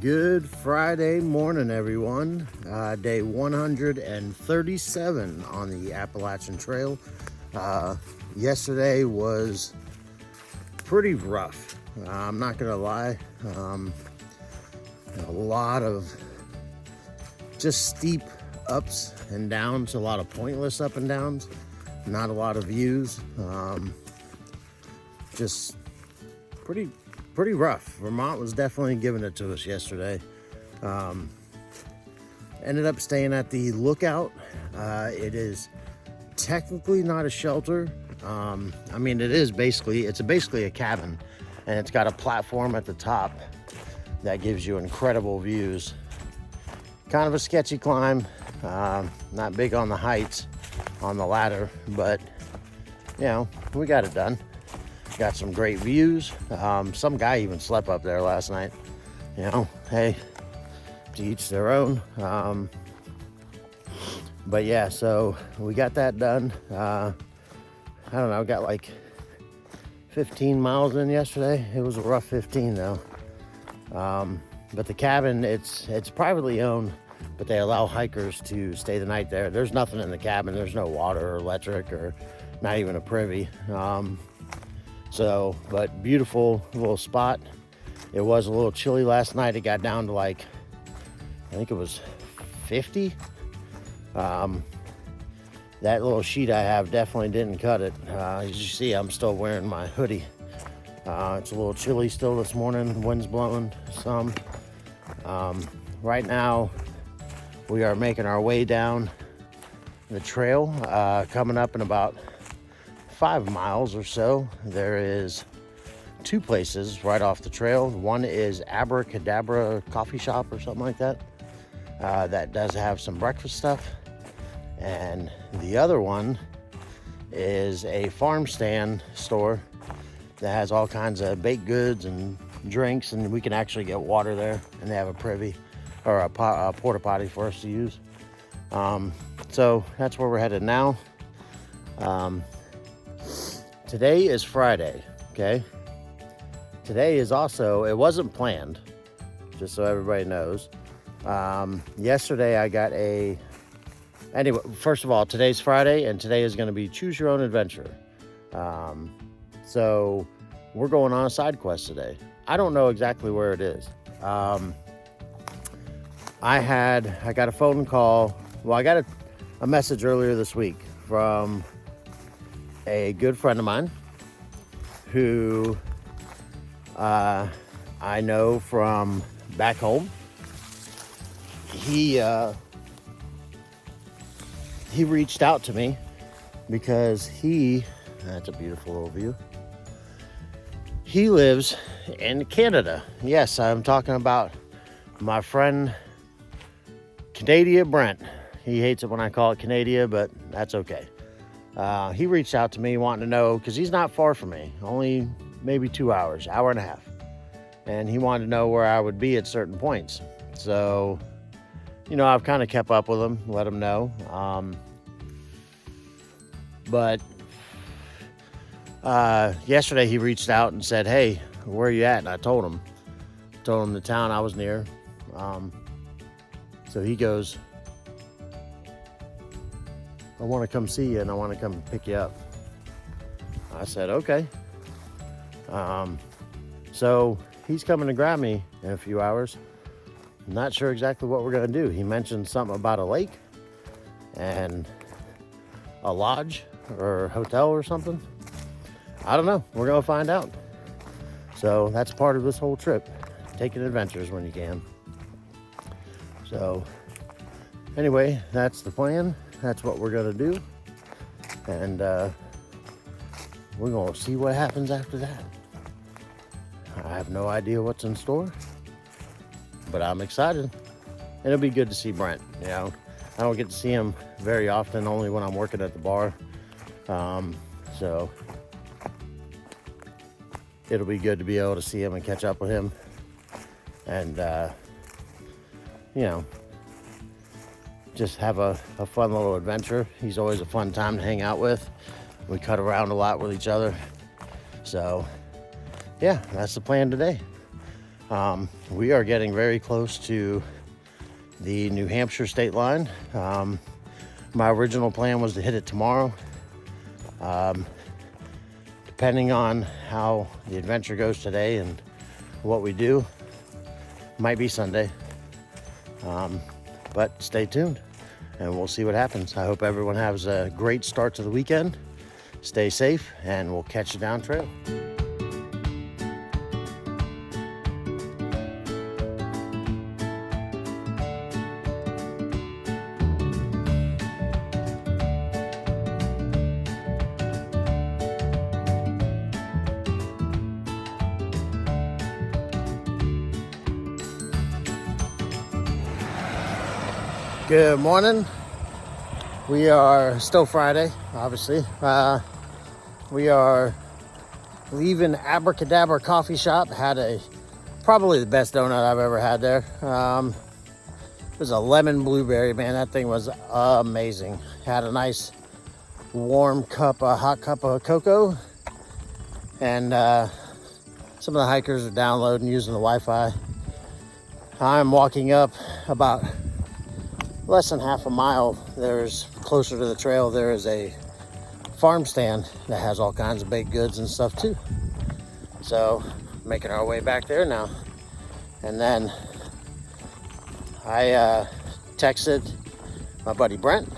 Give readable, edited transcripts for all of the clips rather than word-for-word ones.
Good Friday morning, everyone. Day 137 on the Appalachian Trail. Yesterday was pretty rough. I'm not gonna lie. A lot of just steep ups and downs, a lot of pointless up and downs, not a lot of views. Just pretty rough. Vermont was definitely giving it to us yesterday. Ended up staying at the Lookout. It is technically not a shelter. I mean, it's basically a cabin, and it's got a platform at the top that gives you incredible views. Kind of a sketchy climb. Not big on the heights on the ladder, but you know, we got it done. Got some great views. Some guy even slept up there last night. You know, hey, to each their own. But yeah, so we got that done. I don't know, got like 15 miles in yesterday. It was a rough 15 though. But the cabin, it's privately owned, but they allow hikers to stay the night there. There's nothing in the cabin. There's no water or electric or not even a privy. But beautiful little spot. It was a little chilly last night. It got down to like, I think it was 50. That little sheet I have definitely didn't cut it. As you see, I'm still wearing my hoodie. It's a little chilly still this morning. Wind's blowing some. Right now, we are making our way down the trail. Coming up in about 5 miles or so, there is 2 places right off the trail. One is Abracadabra Coffee Shop or something like that. That does have some breakfast stuff. And the other one is a farm stand store that has all kinds of baked goods and drinks, and we can actually get water there, and they have a privy or a porta potty for us to use. So that's where we're headed now. Today is Friday, okay? Today is also, it wasn't planned, just so everybody knows. Yesterday I got anyway, first of all, today's Friday, and today is gonna be Choose Your Own Adventure. So we're going on a side quest today. I don't know exactly where it is. I got a phone call. Well, I got a message earlier this week from a good friend of mine who I know from back home. He reached out to me because that's a beautiful little view. He lives in Canada. Yes, I'm talking about my friend Canada Brent. He hates it when I call it Canada, but that's okay. He reached out to me wanting to know, because he's not far from me, only maybe 2 hours, hour and a half. And he wanted to know where I would be at certain points. So, you know, I've kind of kept up with him, let him know. But yesterday he reached out and said, hey, where are you at? And I told him the town I was near. So he goes, I want to come see you and I want to come pick you up. I said, okay. So he's coming to grab me in a few hours. I'm not sure exactly what we're going to do. He mentioned something about a lake and a lodge or hotel or something. I don't know. We're going to find out. So that's part of this whole trip. Taking adventures when you can. So anyway, that's the plan. That's what we're going to do. And we're going to see what happens after that. I have no idea what's in store, but I'm excited. It'll be good to see Brent. You know, I don't get to see him very often, only when I'm working at the bar. So it'll be good to be able to see him and catch up with him. And, you know, just have a fun little adventure. He's always a fun time to hang out with. We cut around a lot with each other. So yeah, that's the plan today. We are getting very close to the New Hampshire state line. My original plan was to hit it tomorrow. Depending on how the adventure goes today and what we do, might be Sunday. But stay tuned and we'll see what happens. I hope everyone has a great start to the weekend. Stay safe and we'll catch you down trail. Good morning. We are still Friday, obviously. We are leaving Abracadabra Coffee Shop. Had probably the best donut I've ever had there. It was a lemon blueberry, man. That thing was amazing. Had a nice warm hot cup of cocoa. And some of the hikers are downloading using the Wi-Fi. I'm walking up about less than half a mile. There's closer to the trail, there is a farm stand that has all kinds of baked goods and stuff too. So making our way back there now. And then I texted my buddy Brent.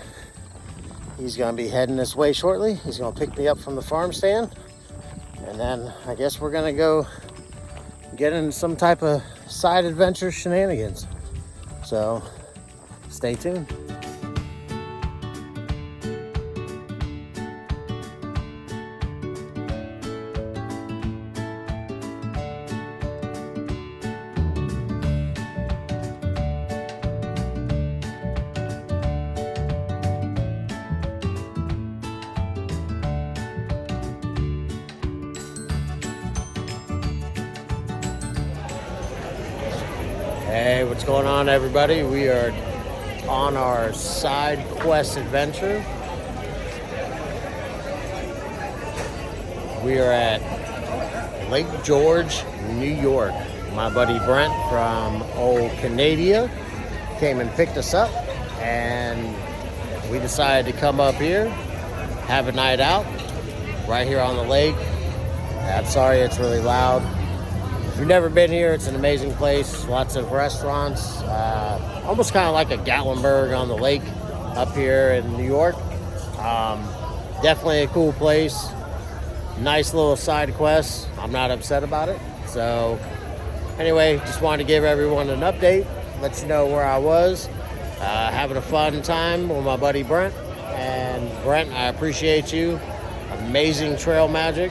He's gonna be heading this way shortly. He's gonna pick me up from the farm stand. And then I guess we're gonna go get in some type of side adventure shenanigans. So stay tuned. Hey, what's going on, everybody? We are on our side quest adventure. We are at Lake George, New York. My buddy Brent from old Canada came and picked us up, and we decided to come up here, have a night out right here on the lake. I'm sorry it's really loud. If you've never been here, it's an amazing place. Lots of restaurants, almost kind of like a Gatlinburg on the lake up here in New York. Definitely a cool place. Nice little side quest. I'm not upset about it. So anyway, just wanted to give everyone an update, let you know where I was. Having a fun time with my buddy Brent. And Brent, I appreciate you. Amazing trail magic,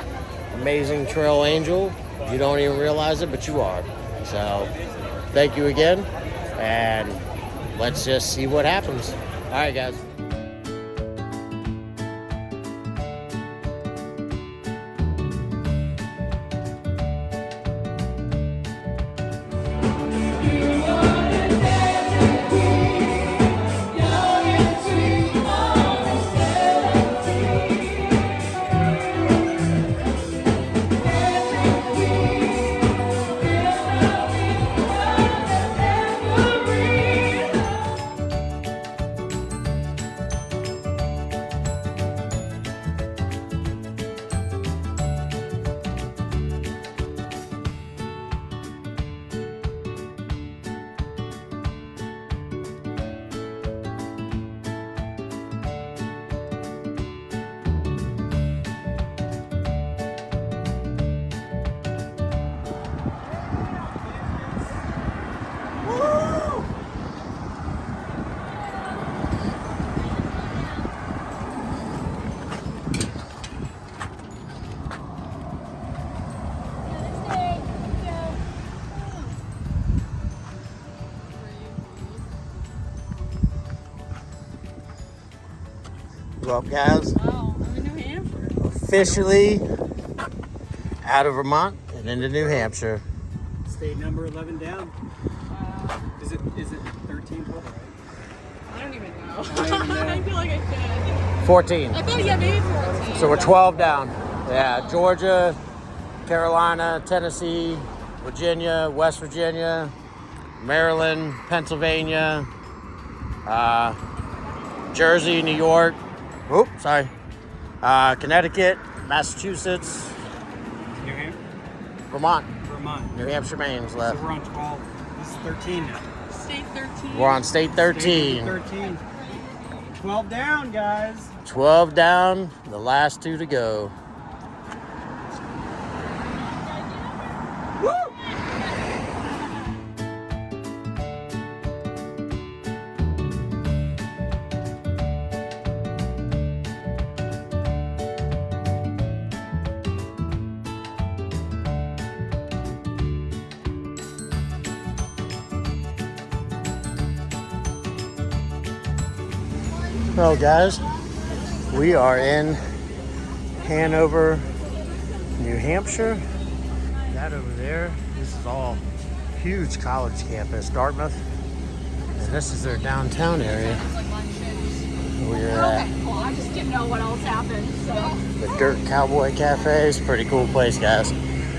amazing trail angel. You don't even realize it, but you are. So thank you again, and let's just see what happens. All right, guys. What's up, guys? Wow, I'm in New Hampshire. Officially out of Vermont and into New Hampshire. State number 11 down. Is it 13 total, right? I don't even know. I feel like I should. 14. I thought, yeah, maybe 14. So we're 12 down. Yeah, Georgia, Carolina, Tennessee, Virginia, West Virginia, Maryland, Pennsylvania, Jersey, New York, Connecticut, Massachusetts, New Hampshire? Vermont. Vermont. New Hampshire, Maine's left. So we're on 12. This is 13 now. State 13. We're on state 13. State 13. 12 down, guys. 12 down, the last 2 to go. Well, guys, we are in Hanover, New Hampshire. That over there, this is all huge college campus, Dartmouth. And this is their downtown area. We're at Okay, cool. I just didn't know what else happened, so. the Dirt Cowboy Cafe. It's a pretty cool place, guys.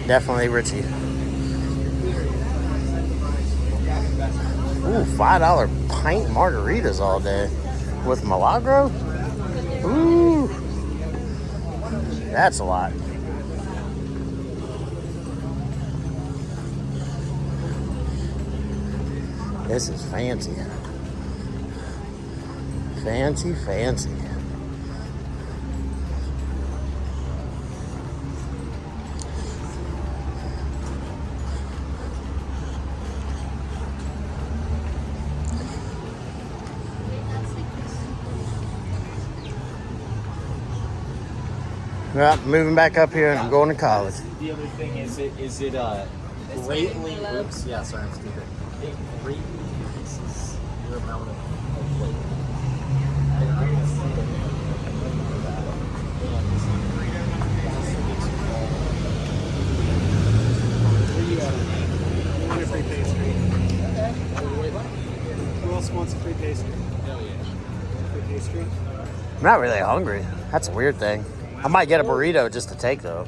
Definitely Richie. Ooh, $5 pint margaritas all day. With Milagro? Ooh. That's a lot. This is fancy. Fancy, fancy. Well, moving back up here and I'm going to college. The other thing is it greatly oops, yeah, sorry, I'm stupid. It greatly increases your amount of weight. I want a free pastry. Who else wants a free pastry? Hell yeah. Free pastry? I'm not really hungry. That's a weird thing. I might get a burrito just to take though.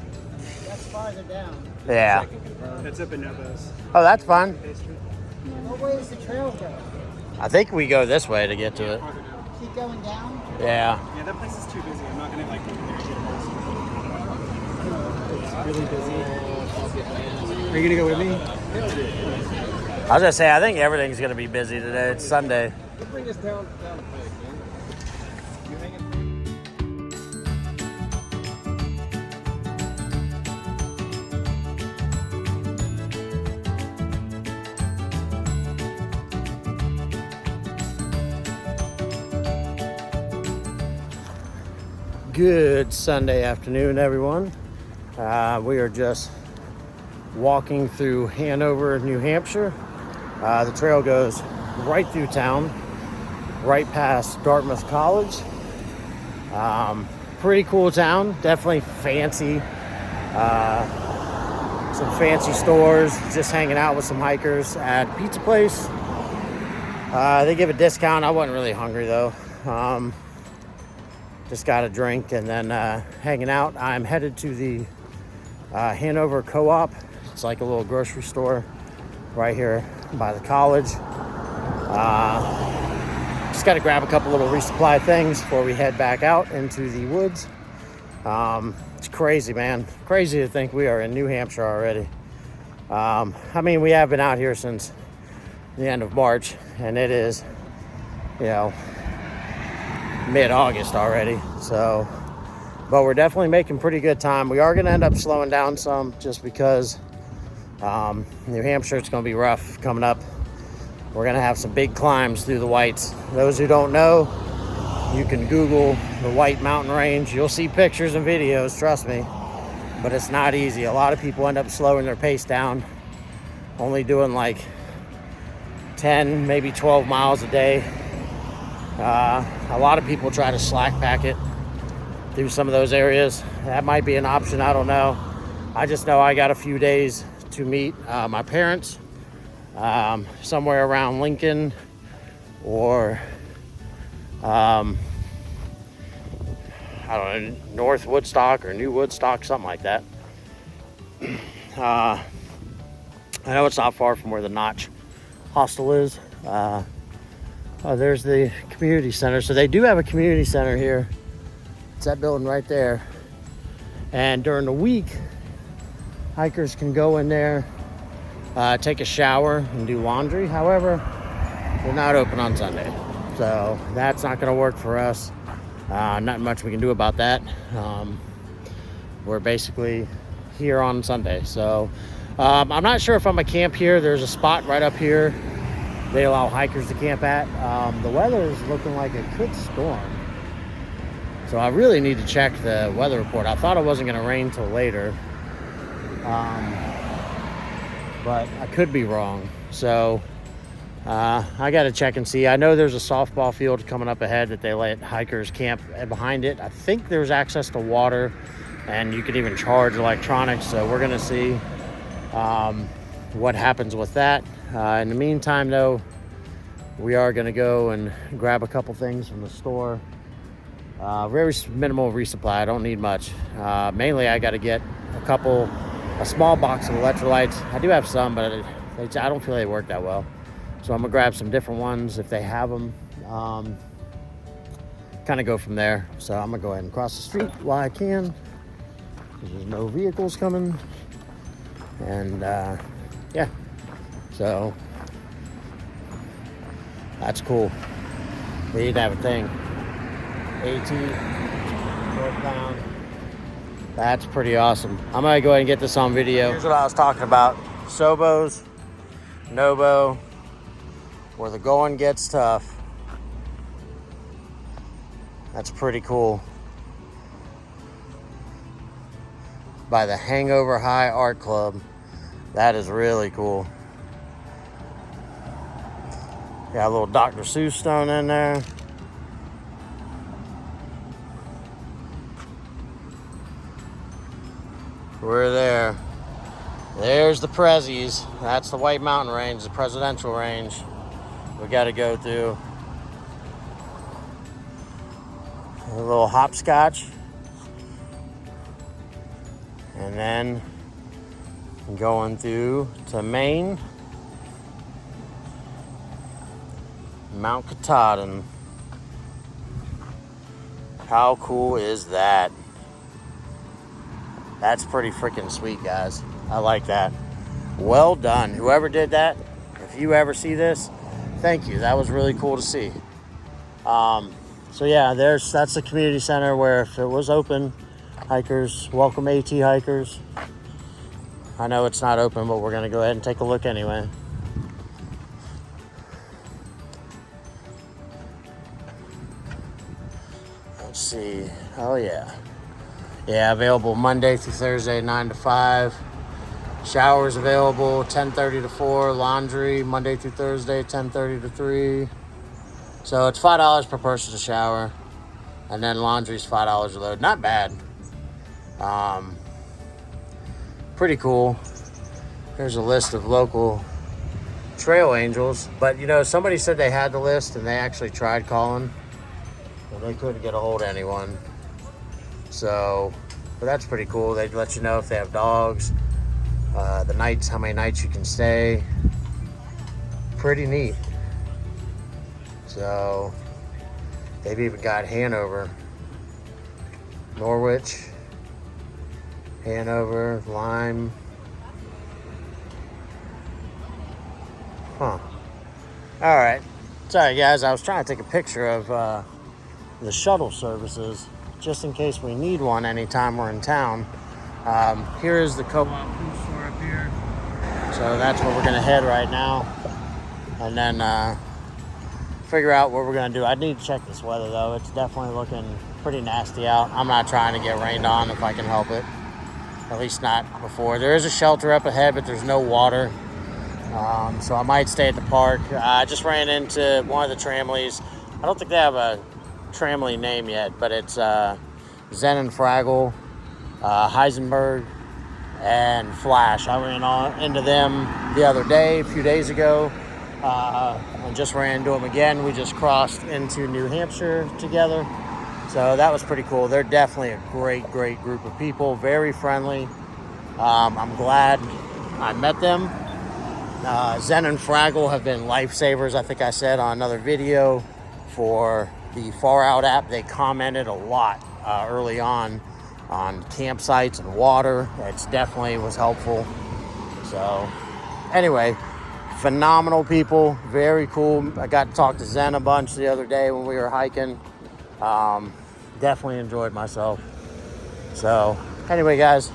That's farther down. Yeah. That's up in Novos. Oh, that's fine. Pastry. What way does the trail go? I think we go this way to get to it. Farther down. Keep going down? Yeah. Yeah, that place is too busy. I'm not gonna like go there. It's really busy. Are you gonna go with me? I was gonna say, I think everything's gonna be busy today. It's Sunday. Bring us down the peg, man. You hanging? Good Sunday afternoon, everyone. We are just walking through Hanover, New Hampshire. The trail goes right through town, right past Dartmouth College. Pretty cool town, definitely fancy. Some fancy stores, just hanging out with some hikers at a pizza place. They give a discount. I wasn't really hungry though. Just got a drink and then hanging out. I'm headed to the Hanover Co-op. It's like a little grocery store right here by the college. Just got to grab a couple little resupply things before we head back out into the woods. It's crazy, man. Crazy to think we are in New Hampshire already. I mean, we have been out here since the end of March, and it is, you know, mid-August already. So, but we're definitely making pretty good time. We are going to end up slowing down some just because New Hampshire, it's going to be rough coming up. We're going to have some big climbs through the Whites. Those who don't know, you can Google the White Mountain Range. You'll see pictures and videos, trust me. But it's not easy. A lot of people end up slowing their pace down, only doing like 10, maybe 12 miles a day. A lot of people try to slack pack it through some of those areas. That might be an option, I don't know. I just know I got a few days to meet my parents somewhere around Lincoln or I don't know, North Woodstock or New Woodstock, something like that. I know it's not far from where the Notch Hostel is. Oh, there's the community center. So they do have a community center here. It's that building right there. And during the week, hikers can go in there, take a shower and do laundry. However, they're not open on Sunday. So that's not going to work for us. Not much we can do about that. We're basically here on Sunday. So I'm not sure if I'm going to camp here. There's a spot right up here they allow hikers to camp at. The weather is looking like it could storm. So I really need to check the weather report. I thought it wasn't going to rain till later. But I could be wrong. So I got to check and see. I know there's a softball field coming up ahead that they let hikers camp behind it. I think there's access to water, and you could even charge electronics. So we're going to see what happens with that. In the meantime, though, we are going to go and grab a couple things from the store. Very minimal resupply. I don't need much. Mainly, I got to get a small box of electrolytes. I do have some, but I don't feel they work that well. So I'm gonna grab some different ones if they have them. Kind of go from there. So I'm gonna go ahead and cross the street while I can. There's no vehicles coming. And yeah, so that's cool. They need to have a thing. AT, northbound. That's pretty awesome. I'm gonna go ahead and get this on video. Here's what I was talking about. Sobos, Nobo, where the going gets tough. That's pretty cool. By the Hangover High Art Club. That is really cool. Got a little Dr. Seuss stone in there. We're there. There's the Prezzies. That's the White Mountain Range, the presidential range. We got to go through. A little hopscotch. And then going through to Maine. Mount Katahdin. How cool is that? That's pretty freaking sweet, guys. I like that. Well done. Whoever did that, if you ever see this, thank you. That was really cool to see. So yeah, that's the community center where if it was open, hikers, welcome AT hikers. I know it's not open, but we're gonna go ahead and take a look anyway. Let's see. Oh yeah. Yeah, available Monday through Thursday, 9 to 5. Showers available 10:30 to 4. Laundry Monday through Thursday, 10:30 to 3. So it's $5 per person to shower. And then laundry's $5 a load. Not bad. Pretty cool. Here's a list of local trail angels. But, you know, somebody said they had the list and they actually tried calling. And they couldn't get a hold of anyone. So, but that's pretty cool. They let you know if they have dogs, the nights, how many nights you can stay. Pretty neat. So, they've even got Hanover, Norwich, Hanover, Lyme. Huh. All right. Sorry, guys. I was trying to take a picture of the shuttle services, just in case we need one anytime we're in town. Here is the co-op food store up here. So that's where we're gonna head right now. And then figure out what we're gonna do. I need to check this weather though. It's definitely looking pretty nasty out. I'm not trying to get rained on if I can help it. At least not before. There is a shelter up ahead, but there's no water. So I might stay at the park. I just ran into one of the Tramleys. I don't think they have a Tramley name yet, but it's Zen and Fraggle, Heisenberg, and Flash. I ran into them the other day, a few days ago, and just ran into them again. We just crossed into New Hampshire together, so that was pretty cool. They're definitely a great group of people, very friendly. I'm glad I met them. Zen and Fraggle have been lifesavers, I think I said on another video, for the Far Out app. They commented a lot early on campsites and water. It definitely was helpful. So anyway, phenomenal people, very cool. I got to talk to Zen a bunch the other day when we were hiking. Definitely enjoyed myself. So anyway, guys,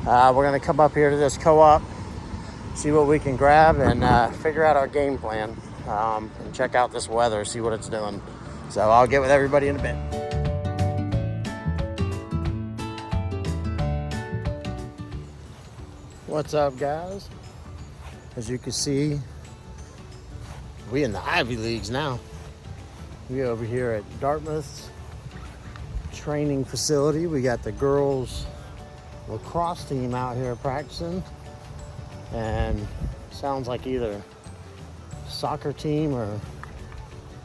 we're gonna come up here to this co-op, see what we can grab, and figure out our game plan, and check out this weather, see what it's doing. So I'll get with everybody in a bit. What's up, guys? As you can see, we in the Ivy Leagues now. We over here at Dartmouth's training facility. We got the girls lacrosse team out here practicing, and sounds like either soccer team or,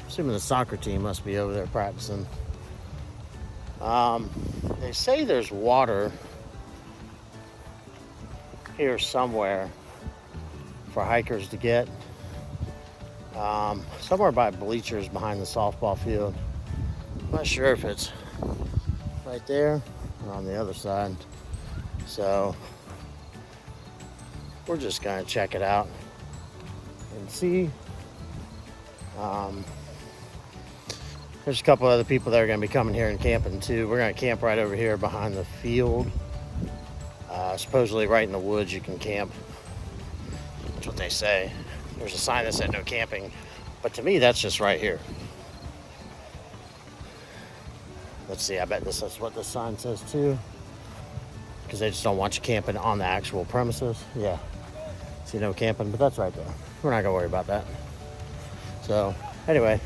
assuming the soccer team must be over there practicing. They say there's water here somewhere for hikers to get, somewhere by bleachers behind the softball field. I'm not sure if it's right there or on the other side. So we're just gonna check it out and see. There's a couple other people that are gonna be coming here and camping too. We're gonna camp right over here behind the field. Supposedly right in the woods you can camp. That's what they say. There's a sign that said no camping, but to me that's just right here. Let's see, I bet this is what the sign says too, because they just don't want you camping on the actual premises. Yeah, see, no camping, but that's right there. We're not gonna worry about that. So anyway,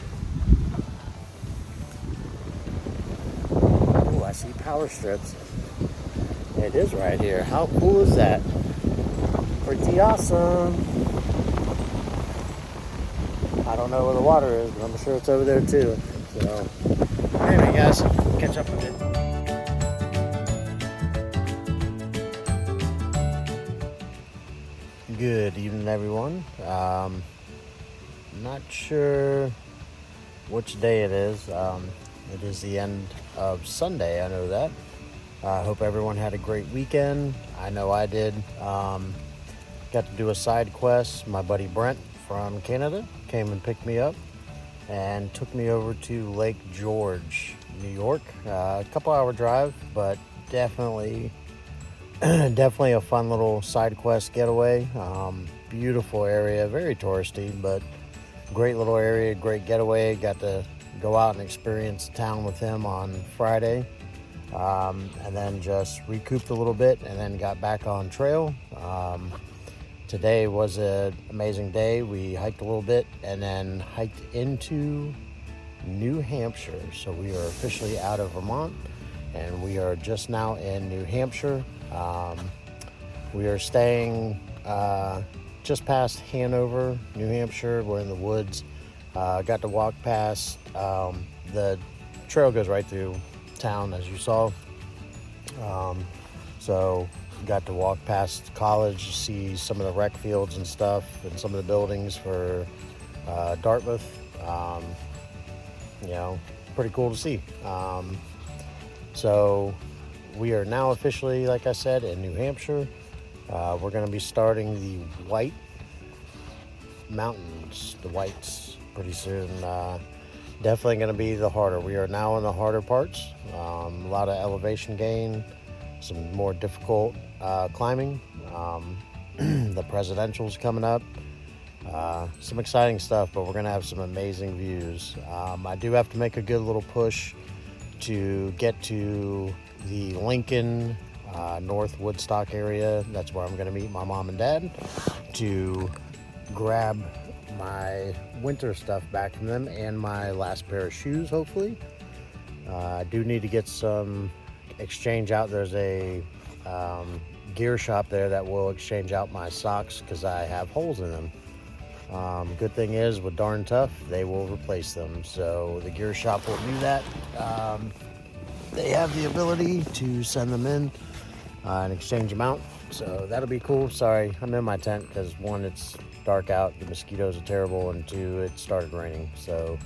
oh, I see power strips. It is right here. How cool is that? Pretty awesome. I don't know where the water is, but I'm sure it's over there too. So anyway, guys, catch up with it. Good evening, everyone. Not sure which day it is. It is the end of Sunday, I know that. I hope everyone had a great weekend. I know I did. Got to do a side quest. My buddy Brent from Canada came and picked me up and took me over to Lake George, New York. A couple hour drive, but definitely a fun little side quest getaway. Beautiful area, very touristy, but great little area, great getaway. Got to go out and experience town with him on Friday. And then just recouped a little bit and then got back on trail. Today was an amazing day. We hiked a little bit and then hiked into New Hampshire. So we are officially out of Vermont and we are just now in New Hampshire. We are staying just past Hanover, New Hampshire. We're in the woods. Got to walk past, the trail goes right through town, as you saw. So got to walk past college, see some of the rec fields and stuff, and some of the buildings for Dartmouth. You know, pretty cool to see. So we are now officially, like I said, in New Hampshire. We're going to be starting the White Mountains, the Whites, pretty soon. Definitely going to be the harder. We are now in the harder parts. A lot of elevation gain, some more difficult climbing. The presidential's coming up. Some exciting stuff, but we're going to have some amazing views. I do have to make a good little push to get to the Lincoln, North Woodstock area. That's where I'm going to meet my mom and dad to grab my winter stuff back from them and my last pair of shoes, hopefully. I do need to get some exchange out. There's a gear shop there that will exchange out my socks because I have holes in them. Good thing is, with Darn Tough, they will replace them. So the gear shop will do that. They have the ability to send them in. and exchange them out. So that'll be cool. Sorry, I'm in my tent because one, it's dark out, the mosquitoes are terrible, and two, it started raining. So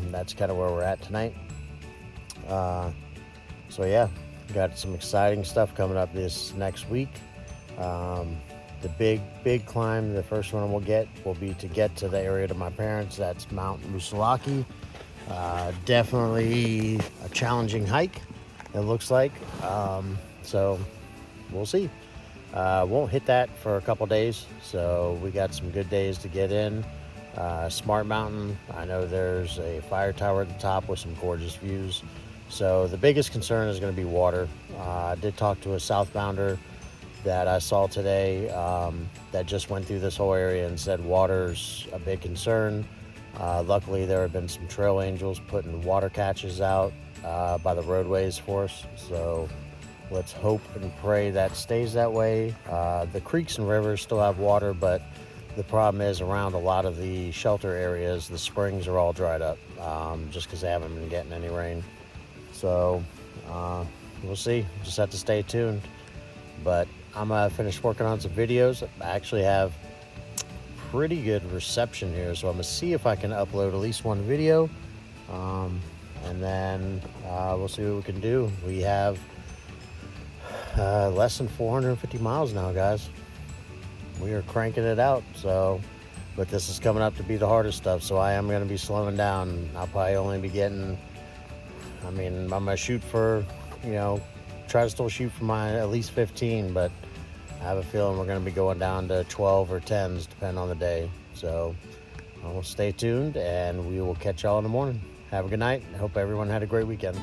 that's kind of where we're at tonight. So yeah, got some exciting stuff coming up this next week. The big climb, the first one we'll get will be to get to the area to my parents. That's Mount Musalaki. Definitely a challenging hike, it looks like. So we'll see. Won't hit that for a couple days, so we got some good days to get in. Smart Mountain, I know there's a fire tower at the top with some gorgeous views. So the biggest concern is going to be water. I did talk to a southbounder that I saw today that just went through this whole area and said water's a big concern. Luckily, there have been some trail angels putting water catches out by the roadways for us. So let's hope and pray that stays that way. The creeks and rivers still have water, but the problem is around a lot of the shelter areas, the springs are all dried up just because they haven't been getting any rain. So we'll see. Just have to stay tuned. But I'm going to finish working on some videos. I actually have pretty good reception here, so I'm going to see if I can upload at least one video. And then we'll see what we can do. We have less than 450 miles now, guys. We are cranking it out. So, but this is coming up to be the hardest stuff, so I am going to be slowing down. I'll probably only be getting, I'm going to shoot for, try to still shoot for my at least 15, but I have a feeling we're going to be going down to 12 or 10s depending on the day. So I'll stay tuned, and we will catch y'all in the morning. Have a good night. I hope everyone had a great weekend.